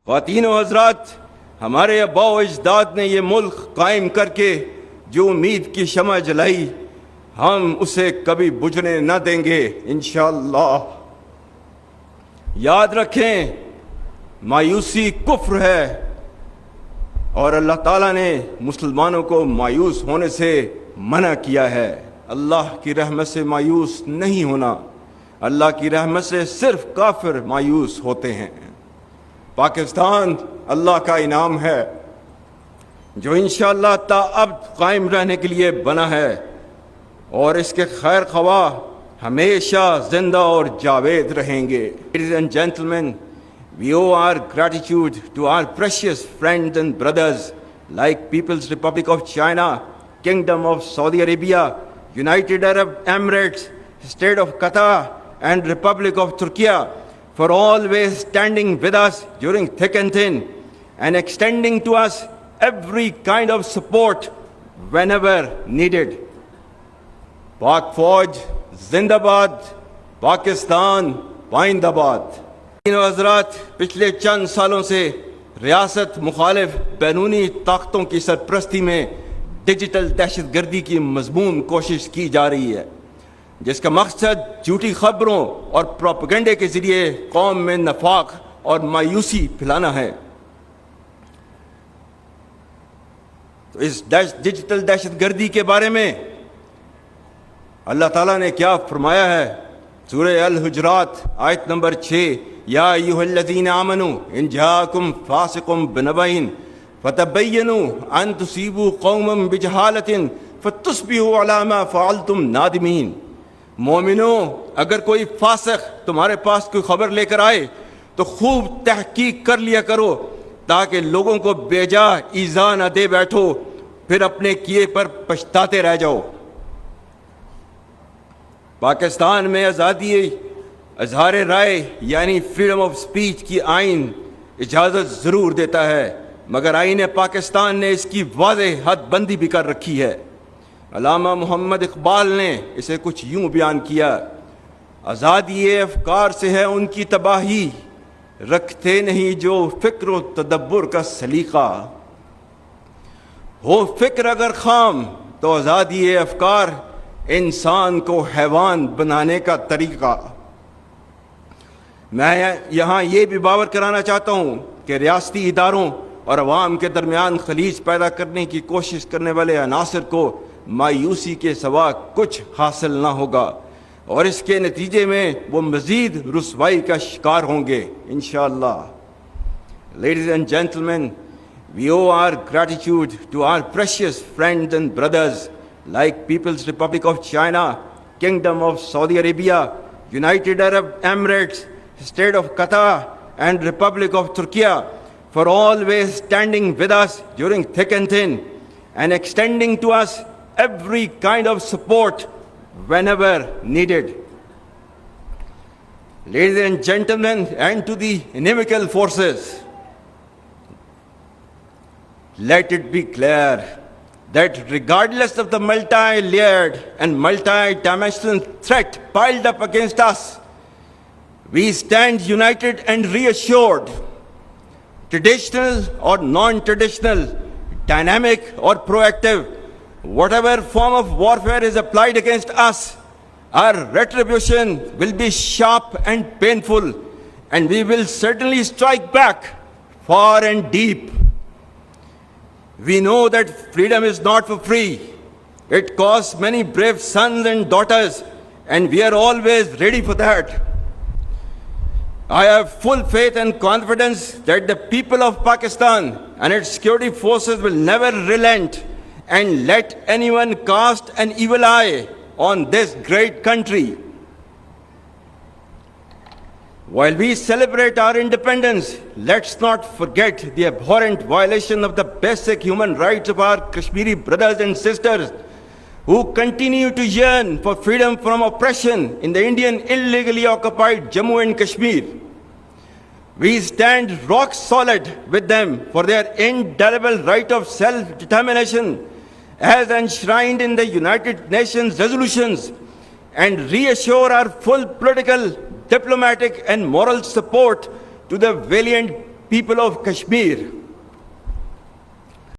خواتین و حضرات، ہمارے آباء و اجداد نے یہ ملک قائم کر کے جو امید کی شمع جلائی، ہم اسے کبھی بجھنے نہ دیں گے انشاءاللہ۔ یاد رکھیں، مایوسی کفر ہے، اور اللہ تعالیٰ نے مسلمانوں کو مایوس ہونے سے منع کیا ہے۔ اللہ کی رحمت سے مایوس نہیں ہونا، اللہ کی رحمت سے صرف کافر مایوس ہوتے ہیں۔ پاکستان اللہ کا انعام ہے جو انشاءاللہ تا ابد قائم رہنے کے لیے بنا ہے، اور اس کے خیر خواہ ہمیشہ زندہ اور جاوید رہیں گے۔ Ladies and gentlemen, we owe our gratitude to our precious friends and brothers like People's Republic of China, Kingdom of Saudi Arabia, United Arab Emirates, State of Qatar, and Republic of Turkey for always standing with us during thick and thin and extending to us every kind of support whenever needed. Pak Fauj زندہ باد، پاکستان پائندہ باد۔ حضرات، پچھلے چند سالوں سے ریاست مخالف بیرونی طاقتوں کی سرپرستی میں ڈیجیٹل دہشت گردی کی مضمون کوشش کی جا رہی ہے، جس کا مقصد جھوٹی خبروں اور پروپیگنڈے کے ذریعے قوم میں نفاق اور مایوسی پھیلانا ہے۔ تو اس ڈیجیٹل دہشت گردی کے بارے میں اللہ تعالیٰ نے کیا فرمایا ہے؟ سورہ الحجرات آیت نمبر 6، یا ایھا الذین آمنوا ان جاءکم فاسق بنبأ فتبینوا ان تصیبوا قوما بجہالۃ فتصبحوا علی ما فعلتم نادمین۔ مومنوں، اگر کوئی فاسق تمہارے پاس کوئی خبر لے کر آئے تو خوب تحقیق کر لیا کرو، تاکہ لوگوں کو بے جا ایذا نہ دے بیٹھو، پھر اپنے کیے پر پچھتاتے رہ جاؤ۔ پاکستان میں آزادی اظہار رائے یعنی فریڈم آف سپیچ کی آئین اجازت ضرور دیتا ہے، مگر آئین پاکستان نے اس کی واضح حد بندی بھی کر رکھی ہے۔ علامہ محمد اقبال نے اسے کچھ یوں بیان کیا: آزادی افکار سے ہے ان کی تباہی، رکھتے نہیں جو فکر و تدبر کا سلیقہ۔ ہو فکر اگر خام تو آزادی افکار انسان کو حیوان بنانے کا طریقہ۔ میں یہاں یہ بھی باور کرانا چاہتا ہوں کہ ریاستی اداروں اور عوام کے درمیان خلیج پیدا کرنے کی کوشش کرنے والے عناصر کو مایوسی کے سوا کچھ حاصل نہ ہوگا، اور اس کے نتیجے میں وہ مزید رسوائی کا شکار ہوں گے انشاءاللہ۔ Ladies and gentlemen, we owe our gratitude to our precious friends and brothers like People's Republic of China, Kingdom of Saudi Arabia, United Arab Emirates, State of Qatar, and Republic of Turkey for always standing with us during thick and thin and extending to us every kind of support whenever needed. Ladies and gentlemen, and to the inimical forces, let it be clear that regardless of the multi-layered and multi-dimensional threat piled up against us, we stand united and reassured. Traditional or non-traditional, dynamic or proactive, whatever form of warfare is applied against us, our retribution will be sharp and painful, and we will certainly strike back far and deep. We know that freedom is not for free. It costs many brave sons and daughters, and we are always ready for that. I have full faith and confidence that the people of Pakistan and its security forces will never relent and let anyone cast an evil eye on this great country. While we celebrate our independence, let's not forget the abhorrent violation of the basic human rights of our Kashmiri brothers and sisters who continue to yearn for freedom from oppression in the Indian illegally occupied Jammu and Kashmir. We stand rock solid with them for their indelible right of self-determination as enshrined in the United Nations resolutions, and reassure our full political, diplomatic and moral support to the valiant people of Kashmir